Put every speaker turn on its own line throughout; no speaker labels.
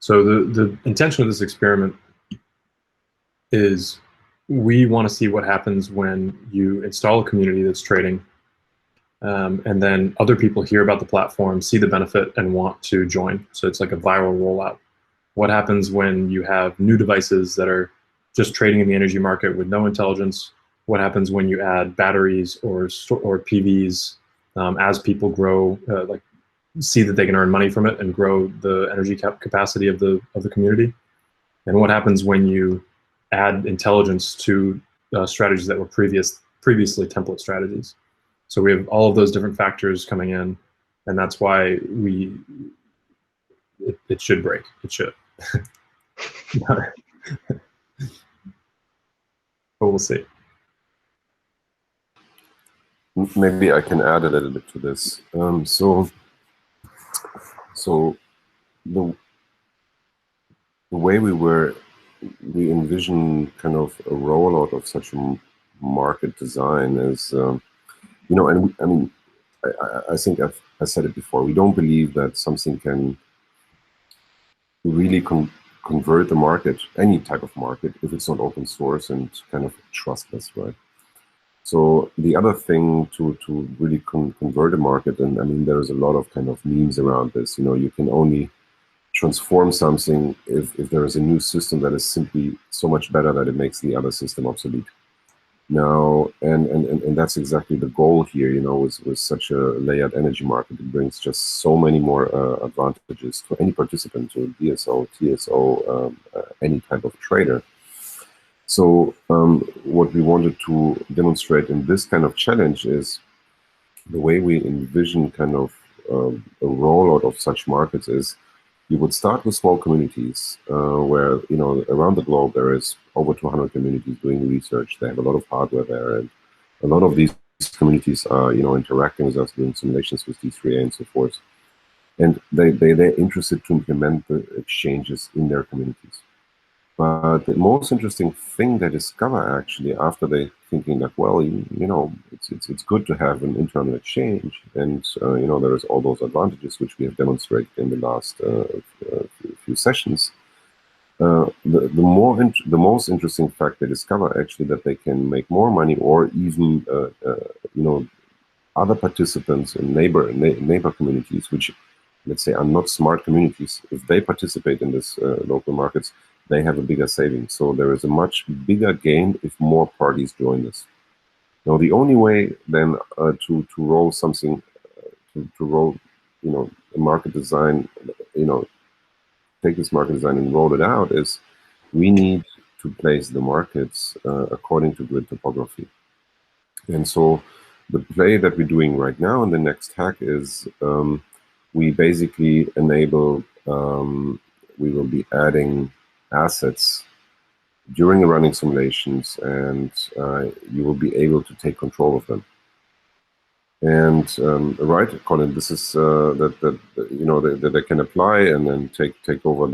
So the intention of this experiment is we want to see what happens when you install a community that's trading, and then other people hear about the platform, see the benefit, and want to join. So it's like a viral rollout. What happens when you have new devices that are just trading in the energy market with no intelligence? What happens when you add batteries or PVs as people grow, like see that they can earn money from it and grow the energy capacity of the community? And what happens when you add intelligence to strategies that were previously template strategies? So we have all of those different factors coming in, and that's why it should break. It should. But we'll see.
Maybe I can add a little bit to this. So the way we envision kind of a rollout of such a market design is, and I mean, I think I said it before. We don't believe that something can really convert the market, any type of market, if it's not open source and kind of trustless, right? So the other thing to really convert a market, and I mean, there's a lot of kind of memes around this. You can only transform something if there is a new system that is simply so much better that it makes the other system obsolete. Now, and that's exactly the goal here, with such a layered energy market. It brings just so many more advantages to any participant, to DSO, TSO, any type of trader. So what we wanted to demonstrate in this kind of challenge is the way we envision kind of a rollout of such markets is you would start with small communities where, around the globe there is over 200 communities doing research. They have a lot of hardware there, and a lot of these communities are, interacting with us, doing simulations with D3A and so forth. And they're interested to implement the exchanges in their communities. But the most interesting thing they discover actually after they thinking that, well, it's good to have an internal exchange, and there is all those advantages which we have demonstrated in the last few sessions. The most interesting fact they discover actually that they can make more money, or even other participants in neighbor communities, which let's say are not smart communities, if they participate in this local markets, they have a bigger savings. So there is a much bigger gain if more parties join this. Now, the only way then to roll something, to roll, a market design, take this market design and roll it out, is we need to place the markets according to grid topography. And so the play that we're doing right now in the next hack is we basically enable, we will be adding assets during the running simulations, and you will be able to take control of them. And right, Colin, this is that they can apply and then take over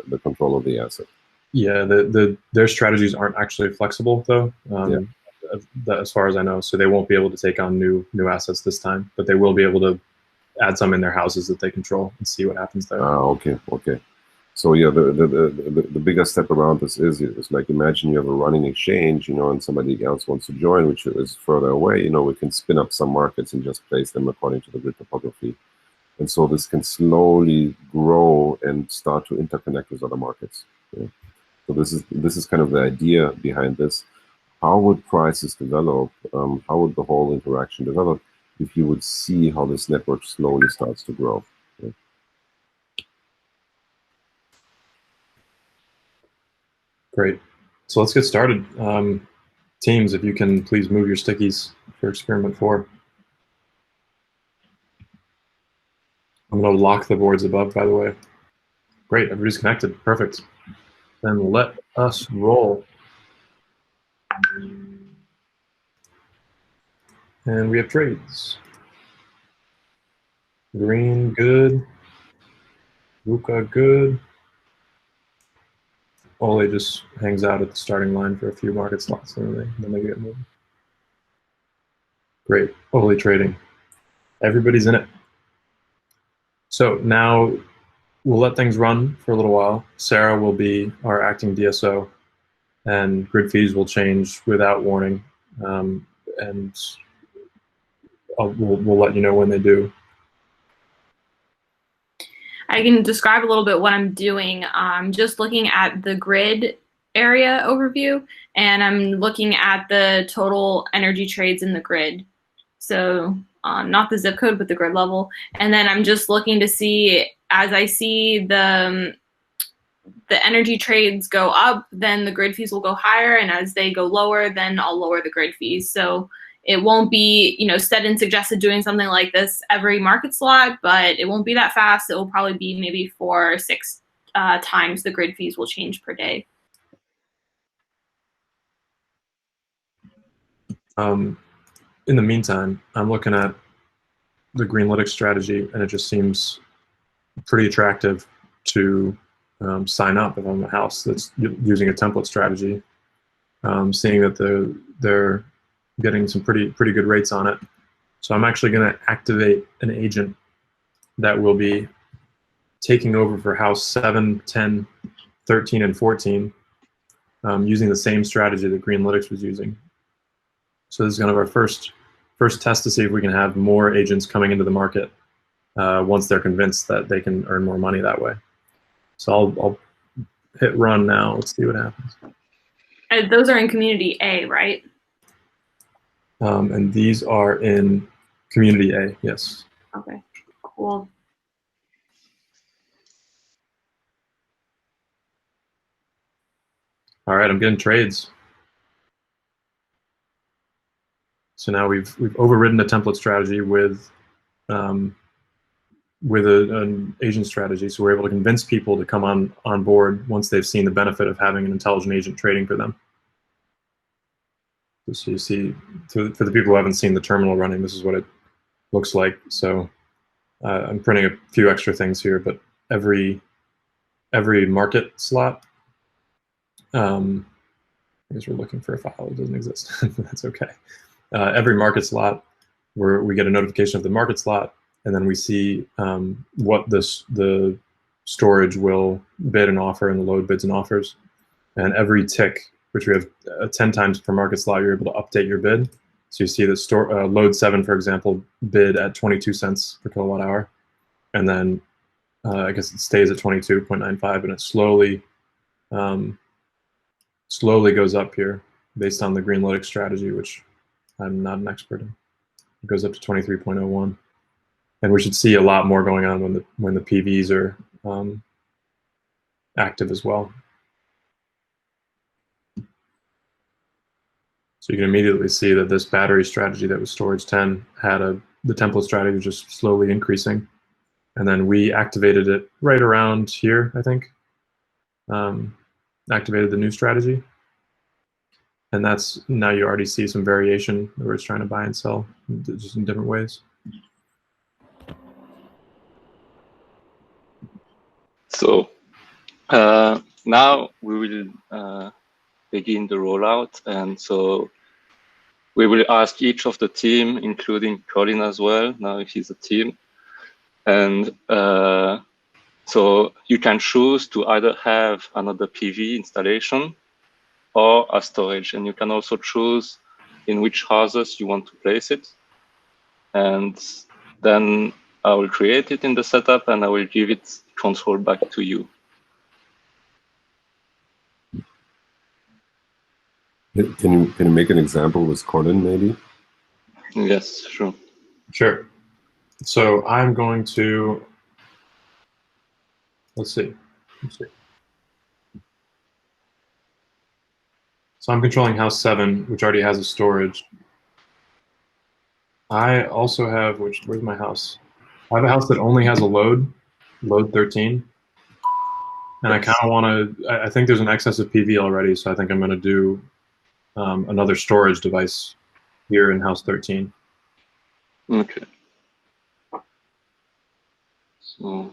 the control of the asset.
Yeah, their strategies aren't actually flexible though, as far as I know. So they won't be able to take on new assets this time, but they will be able to add some in their houses that they control and see what happens there.
Okay. So yeah, the biggest step around this is like, imagine you have a running exchange, and somebody else wants to join, which is further away. We can spin up some markets and just place them according to the grid topography, and so this can slowly grow and start to interconnect with other markets. Yeah. So this is kind of the idea behind this. How would prices develop? How would the whole interaction develop if you would see how this network slowly starts to grow? Yeah.
Great. So let's get started. Teams, if you can please move your stickies for experiment 4. I'm going to lock the boards above, by the way. Great, everybody's connected. Perfect. Then let us roll. And we have trades. Green, good. Luca, good. OLI just hangs out at the starting line for a few market slots, and then they get moving. Great, OLI trading. Everybody's in it. So now we'll let things run for a little while. Sarah will be our acting DSO, and grid fees will change without warning, and we'll let you know when they do.
I can describe a little bit what I'm doing. I'm just looking at the grid area overview, and I'm looking at the total energy trades in the grid. So not the zip code, but the grid level. And then I'm just looking to see, as I see the energy trades go up, then the grid fees will go higher. And as they go lower, then I'll lower the grid fees. So it won't be, Stedin suggested doing something like this every market slot, but it won't be that fast. It will probably be maybe 4 or 6 times the grid fees will change per day.
In the meantime, I'm looking at the Greenlytics strategy, and it just seems pretty attractive to sign up if I'm a house that's using a template strategy, seeing that they're getting some pretty good rates on it. So I'm actually going to activate an agent that will be taking over for house 7, 10, 13, and 14, using the same strategy that Greenlytics was using. So this is kind of our first test to see if we can have more agents coming into the market once they're convinced that they can earn more money that way. So I'll hit run now. Let's see what happens.
Those are in Community A, right?
And these are in Community A, yes.
Okay, cool.
All right, I'm getting trades. So now we've overridden the template strategy with an agent strategy. So we're able to convince people to come on board once they've seen the benefit of having an intelligent agent trading for them. So you see, for the people who haven't seen the terminal running, this is what it looks like. So I'm printing a few extra things here, but every market slot, I guess we're looking for a file that doesn't exist. That's okay. Every market slot, we get a notification of the market slot, and then we see what the storage will bid and offer, and the load bids and offers. And every tick, which we have 10 times per market slot, you're able to update your bid. So you see that load 7, for example, bid at 22 cents per kilowatt hour, and then I guess it stays at 22.95, and it slowly goes up here based on the Greenlytics strategy, which I'm not an expert in. It goes up to 23.01, and we should see a lot more going on when the PVs are active as well. So you can immediately see that this battery strategy that was storage 10 had the template strategy was just slowly increasing, and then we activated it right around here, I think. Activated the new strategy, and that's now you already see some variation where it's trying to buy and sell just in different ways.
So now we will begin the rollout, and so we will ask each of the team, including Colin as well, now he's a team. And so you can choose to either have another PV installation or a storage, and you can also choose in which houses you want to place it. And then I will create it in the setup, and I will give it control back to you.
Can you make an example with Colin, maybe?
Yes, sure.
Sure. So I'm going to, let's see. So I'm controlling house 7, which already has a storage. I also have, where's my house? I have a house that only has a load 13. And I kind of want to, I think there's an excess of PV already, so I think I'm going to do another storage device here in house 13.
Okay. So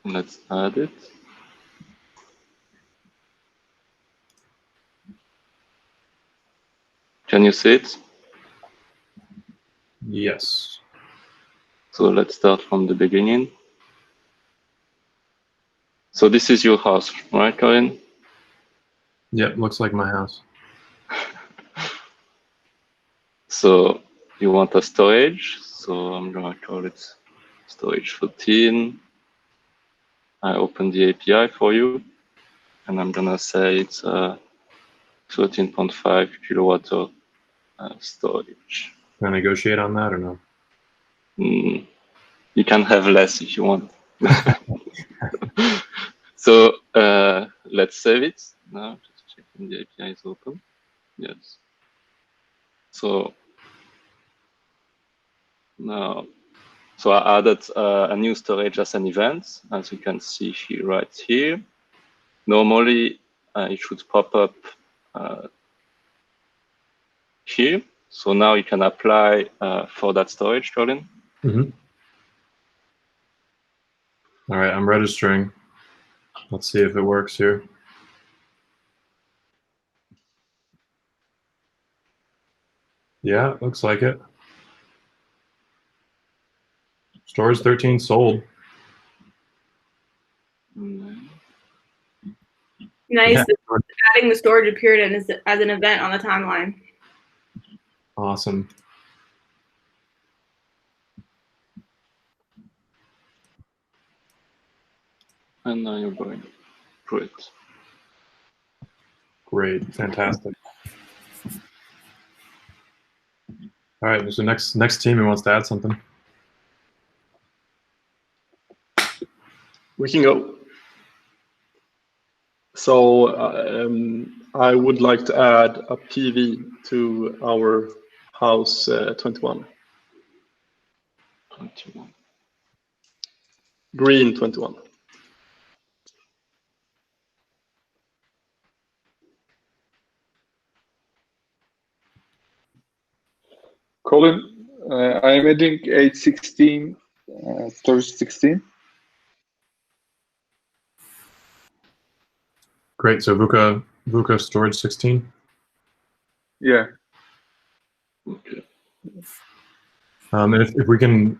let's add it. Can you see it?
Yes.
So let's start from the beginning. So this is your house, right, Colin?
Yep, looks like my house.
So you want a storage. So I'm gonna call it storage 13. I open the API for you, and I'm gonna say it's 13.5 kilowatt of storage.
Can I negotiate on that or no?
You can have less if you want. So let's save it now. Just checking the API is open. Yes. So now, so I added a new storage as an event, as you can see here, right here. Normally, it should pop up here. So now you can apply for that storage, Colin.
Mm-hmm. All right, I'm registering. Let's see if it works here. Yeah, looks like it. Storage 13 sold.
Nice.
Yeah.
Adding the storage appeared as an event on the timeline.
Awesome.
And now you're going through it.
Great, fantastic. All right, so next team who wants to add something.
We can go. So I would like to add a PV to our house 21.
21.
Green 21.
Colin, I'm adding 816, storage 16.
Great, so VUCA storage 16.
Yeah.
Okay.
And if we can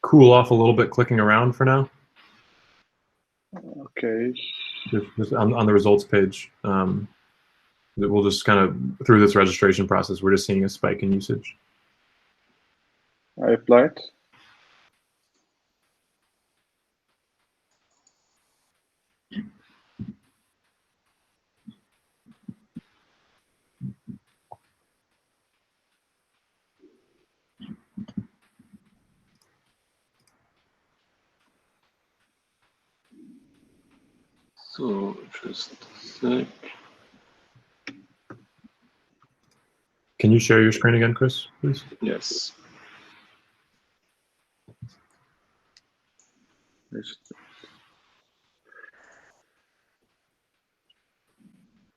cool off a little bit clicking around for now.
Okay.
Just on the results page. We'll just kind of, through this registration process, we're just seeing a spike in usage.
I applied.
So just a sec.
Can you share your screen again, Chris, please?
Yes.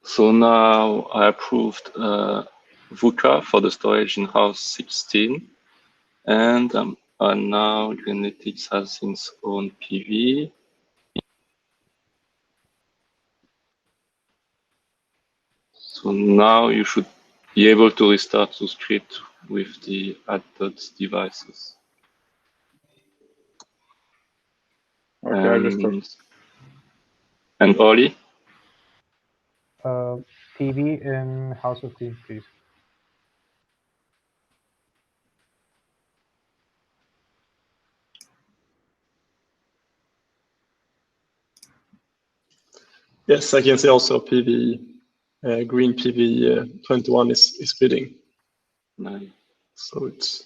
So now I approved VUCA for the storage in house 16, and now Greenlytics has its own PV. So now you should be able to restart the script with the added devices.
Okay, I just started.
And OLI?
PV in house 15, please.
Yes, I can see also PV, green PV 21 is bidding.
Nice.
So it's.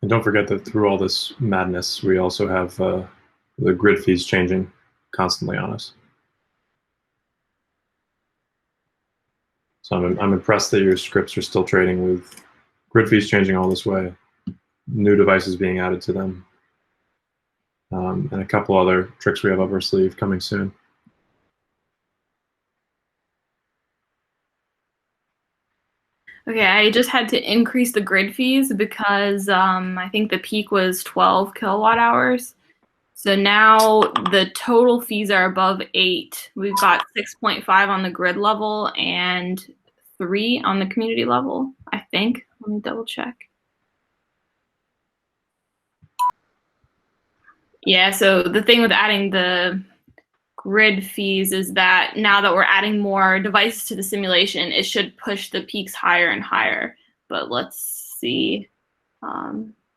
And don't forget that through all this madness, we also have the grid fees changing constantly on us. So I'm impressed that your scripts are still trading with grid fees changing all this way, new devices being added to them, and a couple other tricks we have up our sleeve coming soon.
Okay, I just had to increase the grid fees because I think the peak was 12 kilowatt hours. So now the total fees are above 8. We've got 6.5 on the grid level and 3 on the community level, I think. Let me double check. Yeah, so the thing with adding the grid fees is that now that we're adding more devices to the simulation, it should push the peaks higher and higher. But let's see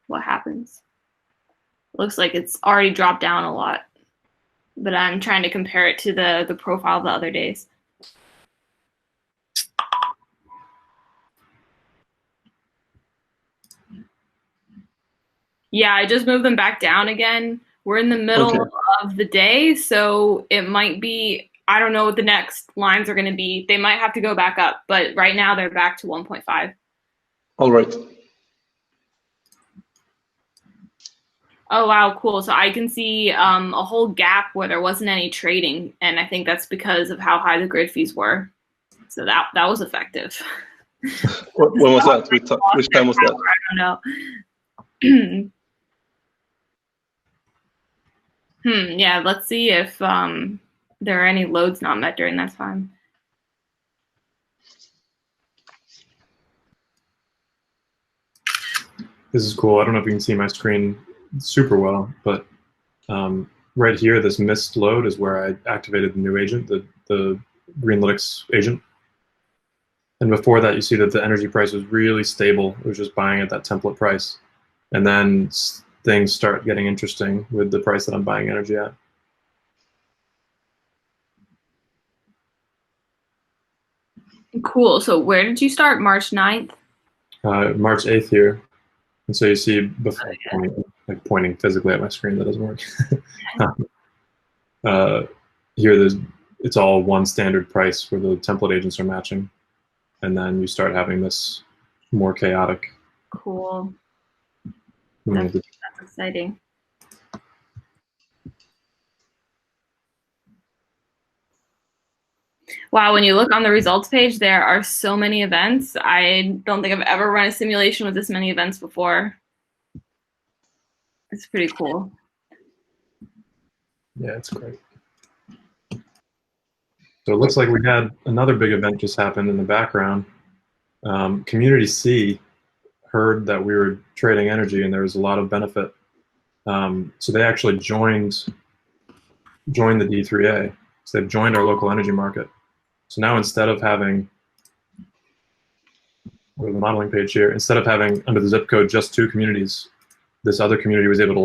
what happens. Looks like it's already dropped down a lot, but I'm trying to compare it to the profile of the other days. Yeah, I just moved them back down again. We're in the middle of the day, so it might be, I don't know what the next lines are going to be. They might have to go back up, but right now they're back to 1.5.
All right.
Oh, wow, cool. So I can see a whole gap where there wasn't any trading, and I think that's because of how high the grid fees were. So that was effective.
When was that? Which time was that?
I don't know. Yeah, let's see if there are any loads not met during that time.
This is cool. I don't know if you can see my screen super well, but right here, this missed load is where I activated the new agent, the Greenlytics agent. And before that, you see that the energy price was really stable. It was just buying at that template price. And then things start getting interesting with the price that I'm buying energy at.
Cool. So where did you start? March 9th?
March 8th here. And so you see, before pointing physically at my screen, that doesn't work. Here, it's all one standard price where the template agents are matching. And then you start having this more chaotic.
Cool. That's exciting. Wow, when you look on the results page, there are so many events. I don't think I've ever run a simulation with this many events before. It's pretty cool.
Yeah, it's great. So it looks like we had another big event just happen in the background. Community C heard that we were trading energy and there was a lot of benefit. So they actually joined the D3A. So they've joined our local energy market. So now instead of having, go to the modeling page here, instead of having under the zip code just 2 communities, this other community was able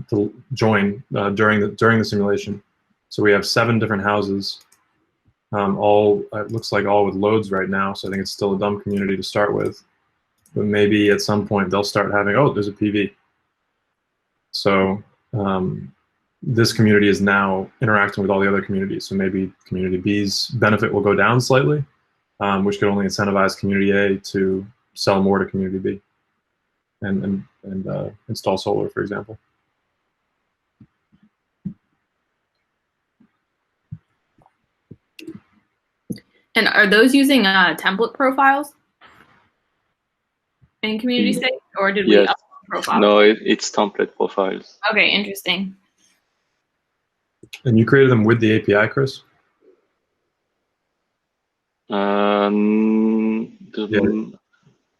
to join during the simulation. So we have 7 different houses, all it looks like all with loads right now. So I think it's still a dumb community to start with, but maybe at some point they'll start having, oh, there's a PV. So this community is now interacting with all the other communities. So maybe community B's benefit will go down slightly, which could only incentivize community A to sell more to community B and install solar, for example.
And are those using template profiles in community state, or did we upload profiles?
No, it's template profiles.
Okay, interesting.
And you created them with the API, Chris?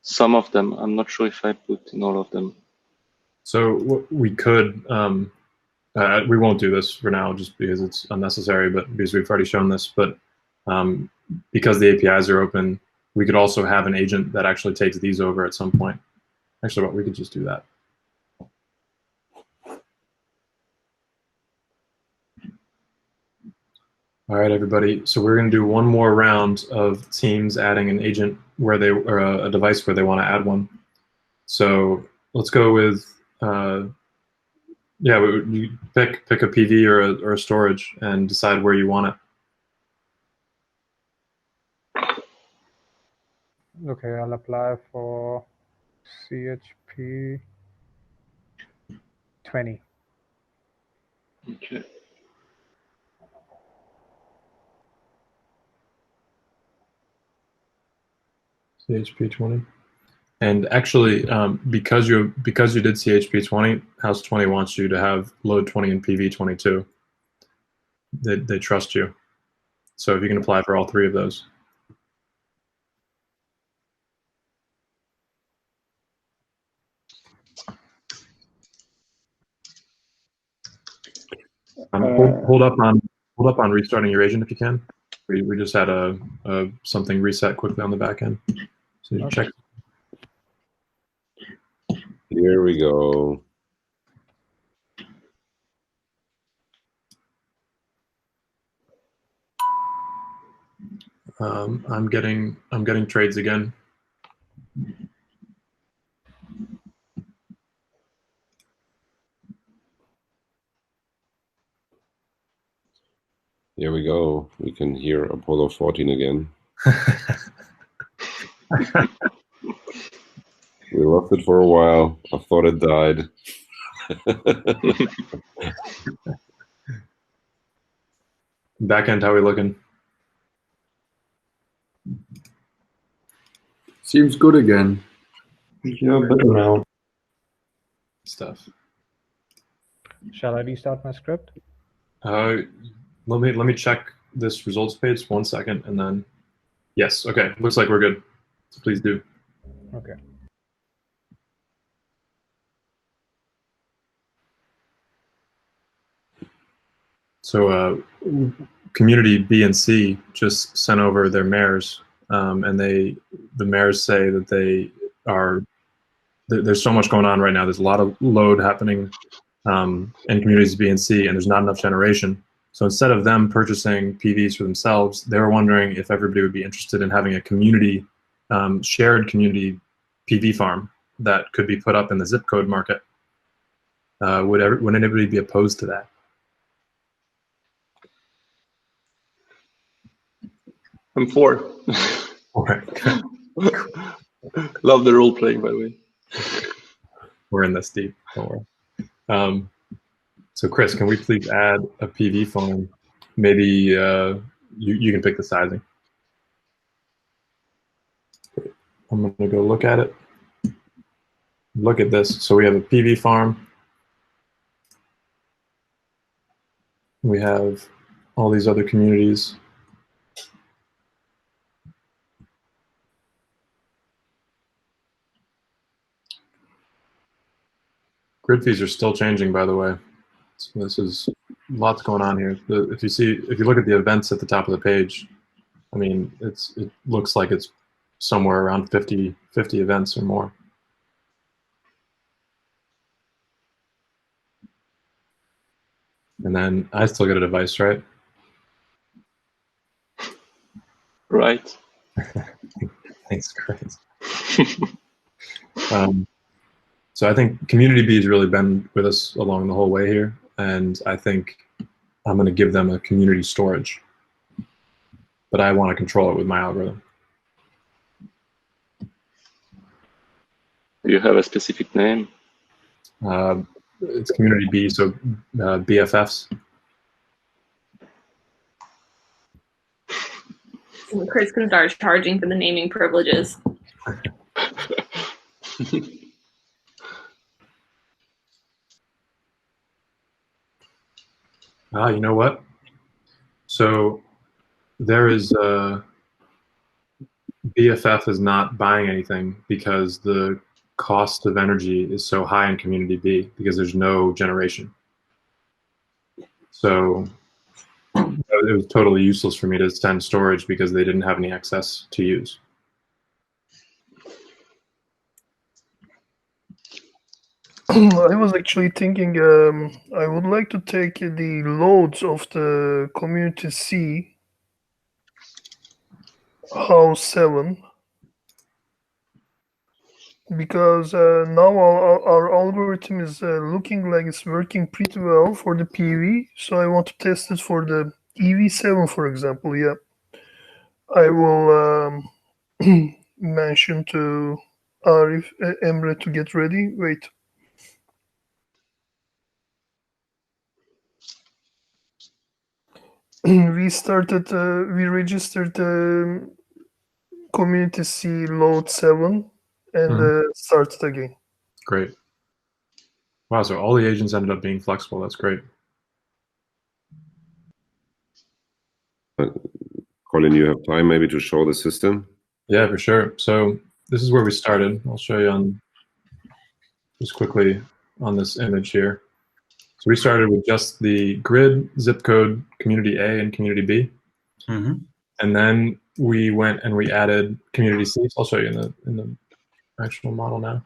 Some of them. I'm not sure if I put in all of them.
So we could, we won't do this for now just because it's unnecessary, but because we've already shown this, but because the APIs are open, we could also have an agent that actually takes these over at some point. Actually, we could just do that. All right, everybody. So we're going to do one more round of teams adding an agent where they, or a device where they want to add one. So let's go with, yeah, you pick a PV or a storage and decide where you want it.
Okay, I'll apply for CHP 20.
Okay.
CHP 20. And actually, because you did CHP 20, House 20 wants you to have load 20 and PV 22. They trust you. So if you can apply for all 3 of those. Hold up on restarting your agent if you can. We just had something reset quickly on the back end. So you check.
Here we go.
I'm getting trades again.
Here we go. We can hear Apollo 14 again. We lost it for a while. I thought it died.
Back end, how are we looking?
Seems good again.
Yeah, better now.
Stuff.
Shall I restart my script?
Let me check this results page 1 second, and then yes, okay, looks like we're good. So please do.
Okay.
So community B and C just sent over their mayors, and the mayors say that there's so much going on right now. There's a lot of load happening in communities B and C, and there's not enough generation. So instead of them purchasing PVs for themselves, they were wondering if everybody would be interested in having a community, shared community PV farm that could be put up in the zip code market. Would anybody be opposed to that?
I'm for.
All right.
Love the role playing, by the way.
We're in this deep. Don't worry. So Chris, can we please add a PV farm? Maybe you can pick the sizing. I'm going to go look at it. Look at this. So we have a PV farm. We have all these other communities. Grid fees are still changing, by the way. So this is lots going on here. If you look at the events at the top of the page, I mean, it looks like it's somewhere around 50 events or more. And then I still get a device, right?
Right.
Thanks, Chris. So I think Community B has really been with us along the whole way here, and I think I'm going to give them a community storage, but I want to control it with my algorithm.
Do you have a specific name?
It's Community B, so BFFs.
Chris can start charging for the naming privileges.
You know what? So there is BFF is not buying anything because the cost of energy is so high in Community B because there's no generation. So it was totally useless for me to send storage because they didn't have any excess to use.
I was actually thinking I would like to take the loads of the community C house 7 because now our algorithm is looking like it's working pretty well for the PV, so I want to test it for the EV7, for example. Yeah, I will mention to Arif Emre to get ready. Wait. We registered community C load 7 and started again.
Great. Wow, so all the agents ended up being flexible. That's great.
Colin, you have time maybe to show the system?
Yeah, for sure. So this is where we started. I'll show you on just quickly on this image here. So we started with just the grid, zip code, community A and community B.
Mm-hmm.
And then we went and we added community C. So I'll show you in the actual model now.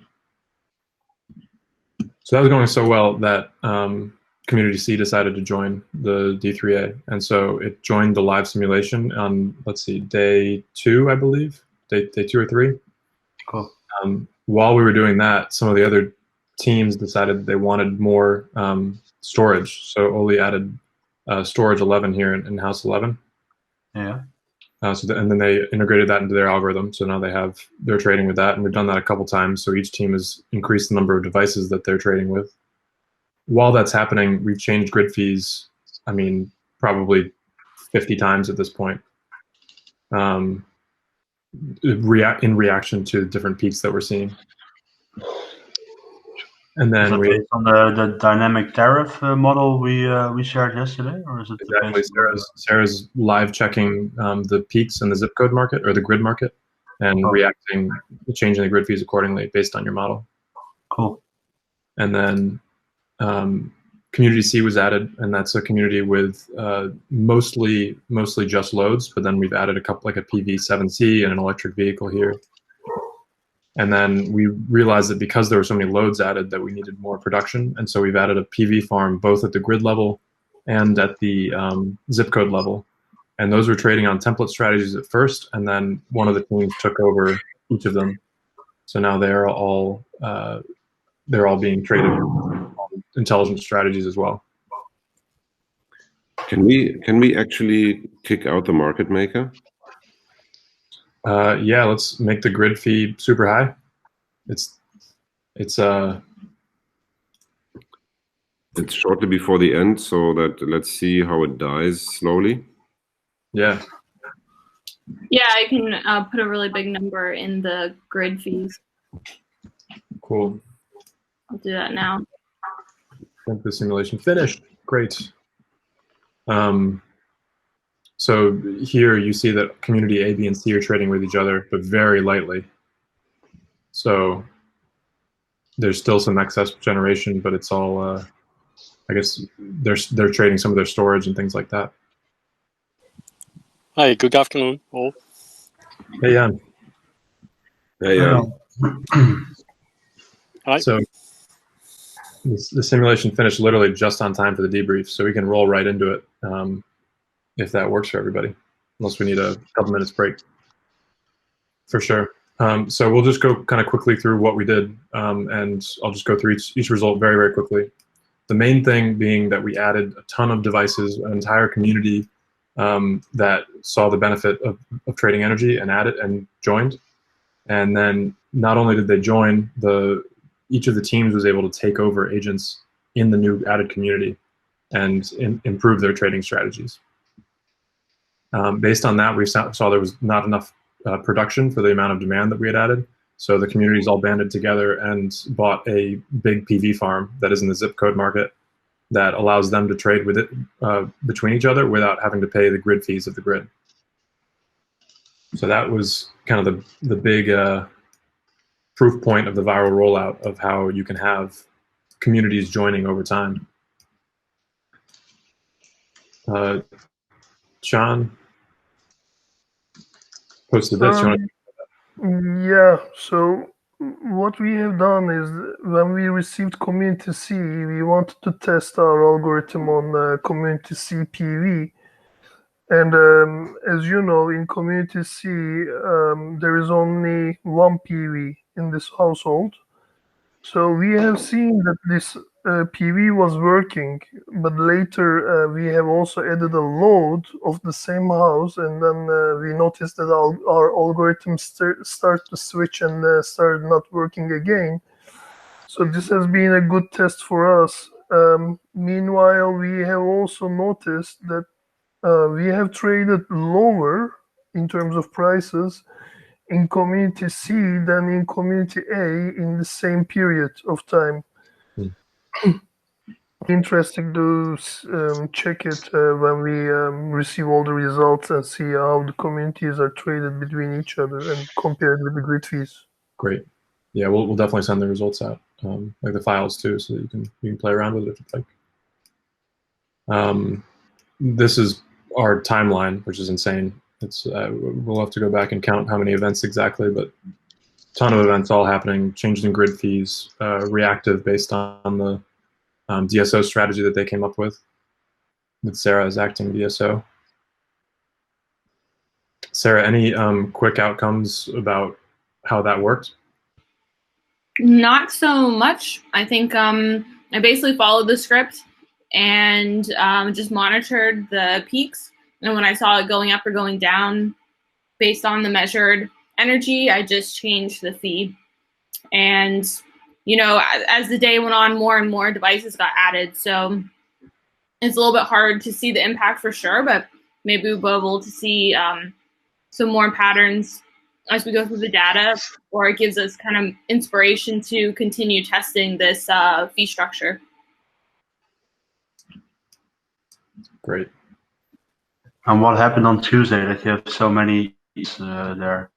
So that was going so well that community C decided to join the D3A. And so it joined the live simulation on, let's see, day 2, I believe, day 2 or 3.
Cool.
While we were doing that, some of the other teams decided they wanted more storage. So OLI added storage 11 here in house 11.
Yeah.
And then they integrated that into their algorithm. So now they're trading with that, and we've done that a couple times. So each team has increased the number of devices that they're trading with. While that's happening, we've changed grid fees, I mean, probably 50 times at this point, in reaction to different peaks that we're seeing. And then
based on the dynamic tariff model we shared yesterday, or is it
exactly Sarah's live checking the peaks in the zip code market or the grid market, and changing the grid fees accordingly based on your model.
Cool.
And then community C was added, and that's a community with mostly just loads, but then we've added a couple, like a PV7C and an electric vehicle here. And then we realized that because there were so many loads added that we needed more production, and so we've added a PV farm both at the grid level and at the zip code level. And those were trading on template strategies at first, and then one of the teams took over each of them. So now they're all being traded on intelligent strategies as well.
Can we actually kick out the market maker?
Yeah, let's make the grid fee super high. It's
shortly before the end, so that let's see how it dies slowly.
Yeah.
Yeah, I can put a really big number in the grid fees.
Cool.
I'll do that now.
I think the simulation finished. Great. So here you see that community A, B, and C are trading with each other, but very lightly. So there's still some excess generation, but it's all, I guess they're trading some of their storage and things like that.
Hi, good afternoon, all.
Hey, Jan.
Hey, Jan.
Hi.
So the simulation finished literally just on time for the debrief, so we can roll right into it. If that works for everybody, unless we need a couple minutes break. For sure. So we'll just go kind of quickly through what we did, and I'll just go through each result very, very quickly. The main thing being that we added a ton of devices, an entire community that saw the benefit of trading energy and added and joined. And then not only did they join, each of the teams was able to take over agents in the new added community and improve their trading strategies. Based on that, we saw there was not enough production for the amount of demand that we had added. So the communities all banded together and bought a big PV farm that is in the zip code market that allows them to trade with it between each other without having to pay the grid fees of the grid. So that was kind of the big proof point of the viral rollout of how you can have communities joining over time. Sean posted this.
Yeah, so what we have done is when we received community C, we wanted to test our algorithm on community C PV. And as you know, in community C, there is only one PV in this household. So we have seen that this PV was working, but later we have also added a load of the same house, and then we noticed that our algorithm start to switch and started not working again. So this has been a good test for us. Meanwhile, we have also noticed that we have traded lower in terms of prices in community C than in community A in the same period of time. Interesting to check it when we receive all the results and see how the communities are traded between each other and compared with the grid fees.
Great. Yeah, we'll definitely send the results out, like the files too, so that you can play around with it if you'd like. This is our timeline, which is insane. It's we'll have to go back and count how many events exactly, but a ton of events all happening, changes in grid fees, reactive based on the DSO strategy that they came up with Sarah as acting DSO. Sarah, any quick outcomes about how that worked?
Not so much. I think I basically followed the script and just monitored the peaks. And when I saw it going up or going down based on the measured energy, I just changed the fee. And, you know, as the day went on, more and more devices got added. So it's a little bit hard to see the impact for sure, but maybe we'll be able to see some more patterns as we go through the data, or it gives us kind of inspiration to continue testing this fee structure.
Great.
And what happened on Tuesday that you have so many there?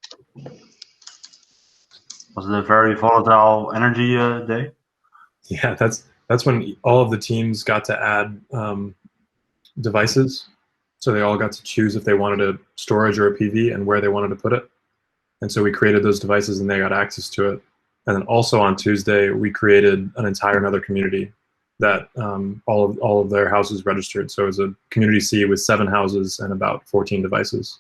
Was it a very volatile energy day?
Yeah, that's when all of the teams got to add devices. So they all got to choose if they wanted a storage or a PV and where they wanted to put it. And so we created those devices and they got access to it. And then also on Tuesday, we created an entire another community that all of their houses registered. So it was a community C with 7 houses and about 14 devices.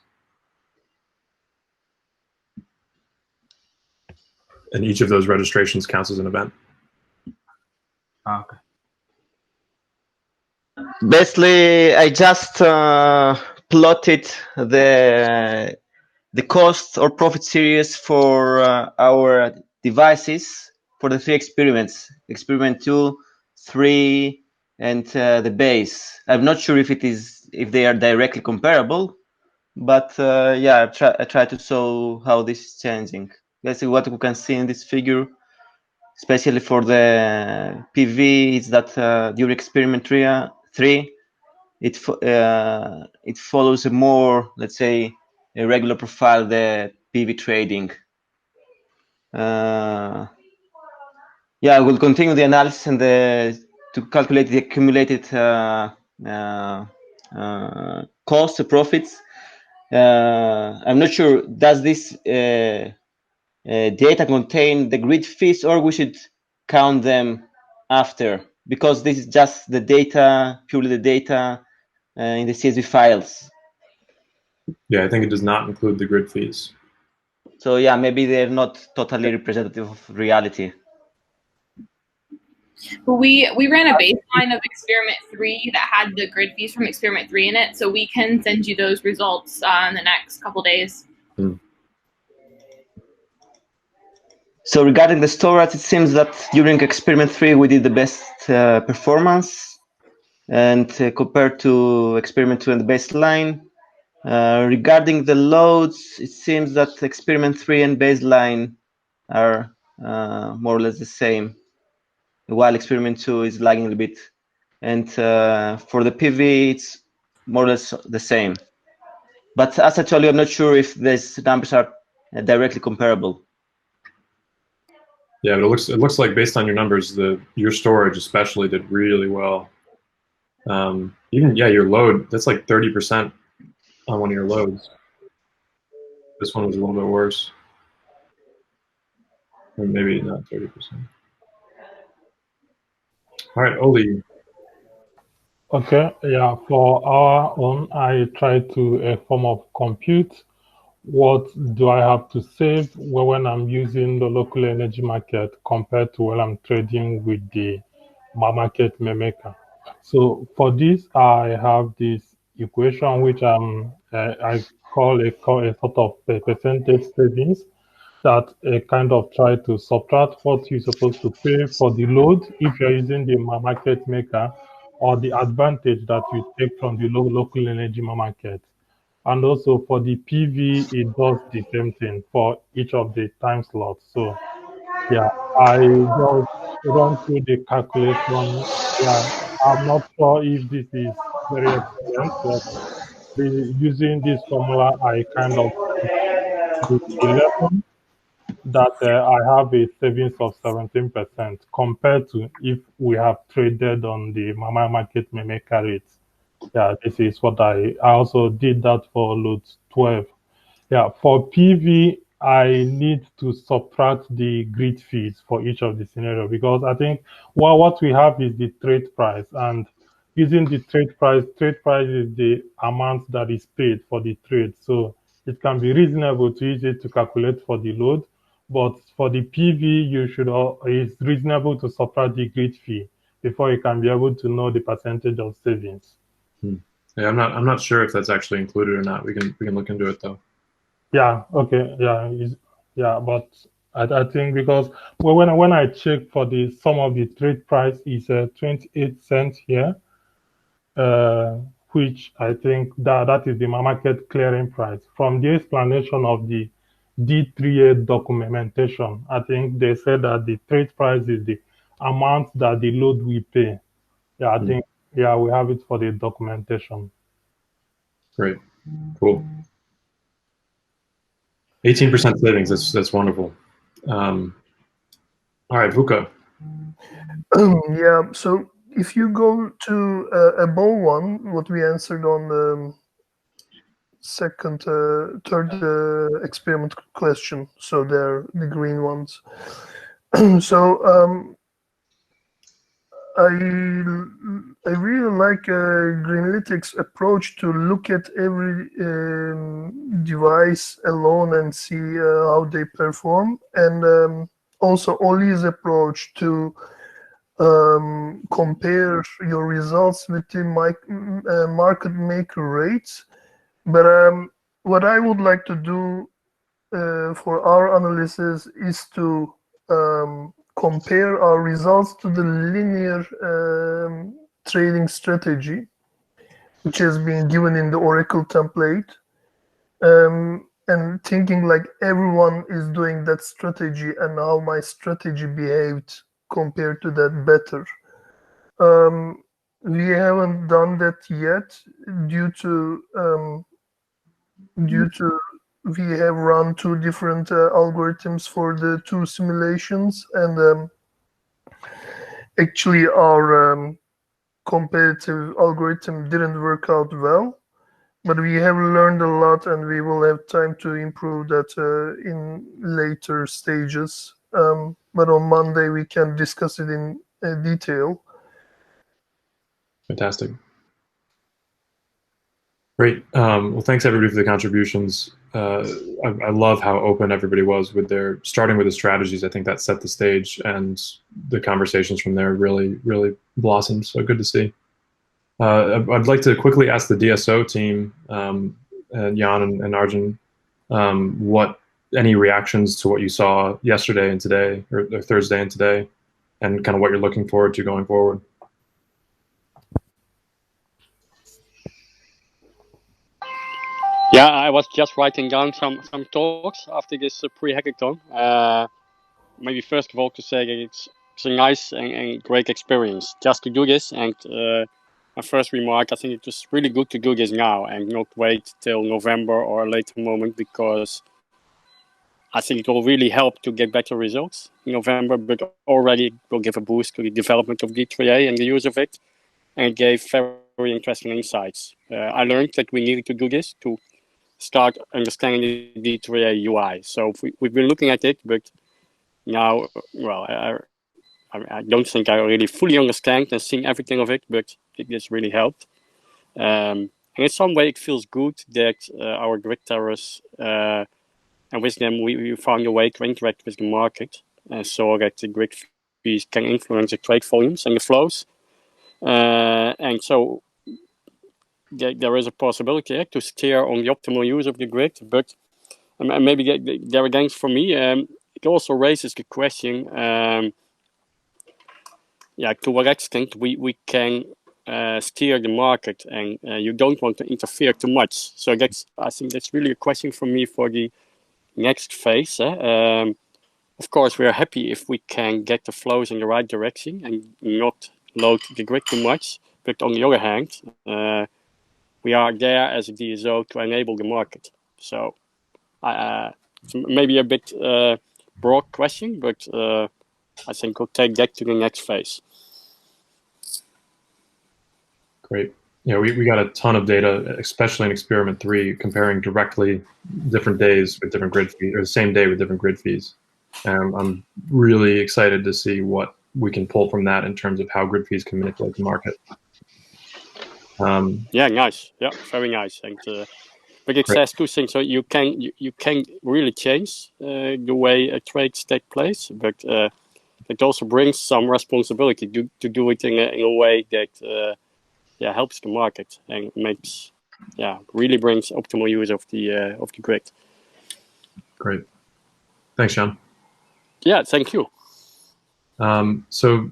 And each of those registrations counts as an event.
Okay.
Basically, I just plotted the cost or profit series for our devices for the 3 experiments, experiment 2, 3, and the base. I'm not sure if they are directly comparable, but yeah, I try to show how this is changing. Basically, what we can see in this figure, especially for the PV, is that during experiment 3, it follows a more, let's say, a regular profile, the PV trading. Yeah, I will continue the analysis and to calculate the accumulated costs, profits. I'm not sure, does this data contain the grid fees, or we should count them after? Because this is just the data, purely the data in the CSV files.
Yeah, I think it does not include the grid fees.
So yeah, maybe they're not totally representative of reality.
But we ran a baseline of experiment 3 that had the grid fees from experiment 3 in it, so we can send you those results in the next couple days.
So regarding the storage, it seems that during experiment 3 we did the best performance, and compared to experiment 2 and the baseline. Regarding the loads, it seems that experiment 3 and baseline are more or less the same, while experiment 2 is lagging a little bit. And for the PV, it's more or less the same. But as I told you, I'm not sure if these numbers are directly comparable.
Yeah, but it looks like based on your numbers, your storage especially did really well. Even your load, that's like 30% on one of your loads. This one was a little bit worse. Or maybe not 30%. All right, Oli.
Okay, yeah, for our own, I try to a form of compute. What do I have to save when I'm using the local energy market compared to when I'm trading with the market maker? So for this, I have this equation which I call a sort of a percentage savings that kind of try to subtract what you're supposed to pay for the load if you're using the market maker, or the advantage that you take from the local energy market. And also for the PV, it does the same thing for each of the time slots. So yeah, I just run through the calculation. Yeah, I'm not sure if this is very excellent, but using this formula, I kind of the 11 that I have a savings of 17% compared to if we have traded on the market maker rates. Yeah, this is what I also did that for load 12. Yeah, for PV, I need to subtract the grid fees for each of the scenario, because I think what we have is the trade price, and using the trade price is the amount that is paid for the trade. So it can be reasonable to use it to calculate for the load, but for the PV, it's reasonable to subtract the grid fee before you can be able to know the percentage of savings.
Yeah, I'm not sure if that's actually included or not. We can look into it though.
Yeah. Okay. Yeah. But I think because when I check for the sum of the trade price is 28 cents here, which I think that is the market clearing price. From the explanation of the D3A documentation, I think they said that the trade price is the amount that the load we pay. Yeah, I think we have it for the documentation.
Great, cool. 18% savings. That's wonderful. All right, Vuka.
Yeah. So if you go to above one, what we answered on the third experiment question. So they're the green ones. So I really like Greenlytics approach to look at every device alone and see how they perform, and also OLI's approach to compare your results with the market maker rates. But what I would like to do for our analysis is to compare our results to the linear trading strategy, which has been given in the Oracle template, and thinking like everyone is doing that strategy and how my strategy behaved compared to that better. We haven't done that yet due to we have run two different algorithms for the two simulations, and actually our comparative algorithm didn't work out well, but we have learned a lot and we will have time to improve that in later stages. But on Monday we can discuss it in detail.
Fantastic. Great. Well, thanks everybody for the contributions. I love how open everybody was with their starting with the strategies. I think that set the stage, and the conversations from there really blossomed. So good to see. I'd like to quickly ask the DSO team, and Jan and Arjun, what any reactions to what you saw yesterday and today, or Thursday and today, and kind of what you're looking forward to going forward.
Yeah, I was just writing down some talks after this pre-hackathon. Maybe first of all to say that it's a nice and great experience just to do this. And my first remark, I think it was really good to do this now and not wait till November or a later moment, because I think it will really help to get better results in November, but already will give a boost to the development of D3A and the use of it. And it gave very interesting insights. I learned that we needed to do this to start understanding the D3A UI. So we've been looking at it, but now, well, I don't think I really fully understand and seen everything of it, but it just really helped. And in some way, it feels good that our grid tariffs, and with them, we found a way to interact with the market and saw that the grid fees can influence the trade volumes and the flows. And so there is a possibility to steer on the optimal use of the grid, but maybe there again for me, it also raises the question, to what extent we can steer the market, and you don't want to interfere too much. So I think that's really a question for me for the next phase. Of course, we are happy if we can get the flows in the right direction and not load the grid too much. But on the other hand, we are there as a DSO to enable the market. So maybe a bit broad question, but I think we'll take that to the next phase.
Great. we got a ton of data, especially in experiment 3, comparing directly different days with different grid fees, or the same day with different grid fees. And I'm really excited to see what we can pull from that in terms of how grid fees can manipulate the market.
Yeah, nice. Yeah, very nice. And but it says two things. So you can really change the way trades take place, but it also brings some responsibility to do it in a way that helps the market and makes really brings optimal use of the grid.
Great. Thanks, Sean.
Yeah, thank you.
So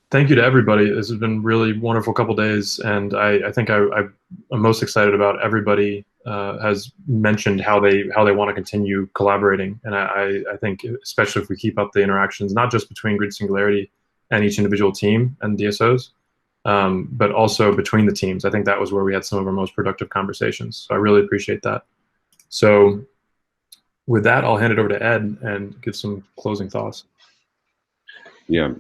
thank you to everybody. This has been really wonderful couple days, and I think I'm most excited about everybody has mentioned how they want to continue collaborating, and I think especially if we keep up the interactions, not just between Grid Singularity and each individual team and DSOs, but also between the teams. I think that was where we had some of our most productive conversations. So I really appreciate that. So with that, I'll hand it over to Ed and give some closing thoughts.
Yeah,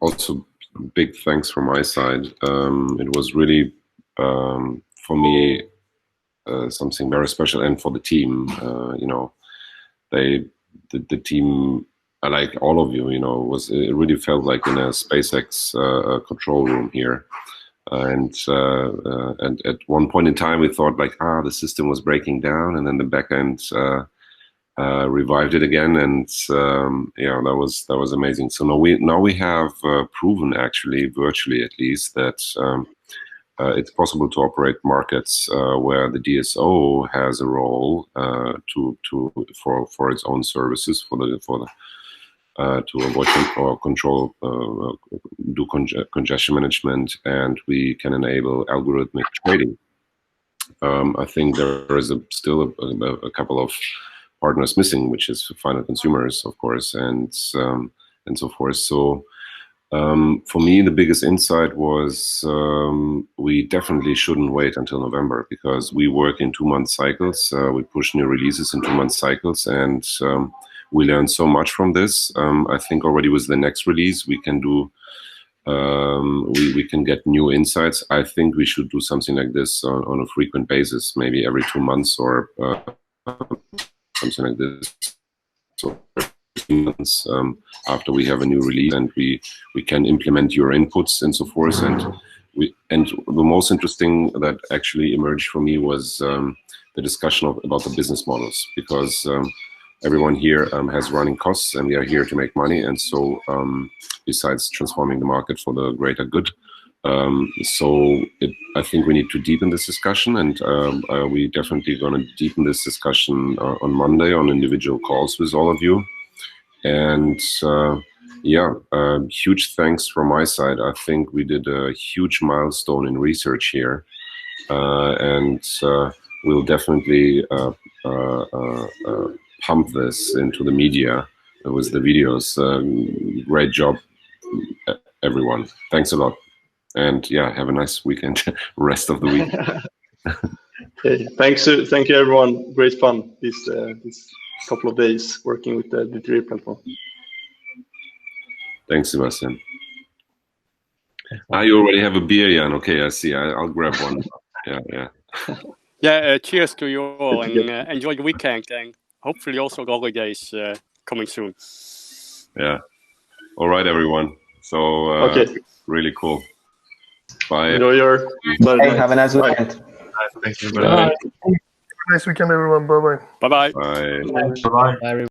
also big thanks from my side. It was really, for me, something very special, and for the team. You know, the team, like all of you, you know, it really felt like in a SpaceX control room here. And at one point in time, we thought like, the system was breaking down, and then the backend revived it again, and yeah, that was amazing. So now we have proven, actually virtually at least, that it's possible to operate markets where the DSO has a role for its own services, to avoid or control, do congestion management, and we can enable algorithmic trading. I think there is still a couple of partners missing, which is final consumers, of course, and so forth. So for me, the biggest insight was we definitely shouldn't wait until November, because we work in 2-month cycles. We push new releases in 2-month cycles, and we learned so much from this. I think already with the next release, we can do. We can get new insights. I think we should do something like this on a frequent basis, maybe every 2 months or something like this. So months after we have a new release, and we can implement your inputs and so forth. And the most interesting that actually emerged for me was the discussion about the business models, because everyone here has running costs, and we are here to make money. And so besides transforming the market for the greater good, I think we need to deepen this discussion, and we definitely going to deepen this discussion on Monday on individual calls with all of you. And yeah, huge thanks from my side. I think we did a huge milestone in research here, and we'll definitely pump this into the media with the videos. Great job, everyone. Thanks a lot. And yeah, have a nice weekend, rest of the week.
Okay, thank you everyone. Great fun this couple of days working with the D3 platform.
Thanks, Sebastian. You already have a beer, Jan. Okay, I see. I'll grab one. Yeah.
Yeah, cheers to you all, and enjoy the weekend, and hopefully also the holidays coming soon.
Yeah. All right, everyone. So
okay,
really cool. Bye.
Enjoy your.
Hey, have a nice weekend.
Thanks,
Nice weekend, everyone. Bye-bye.
Bye-bye.
Bye.
Bye.
Bye, everyone.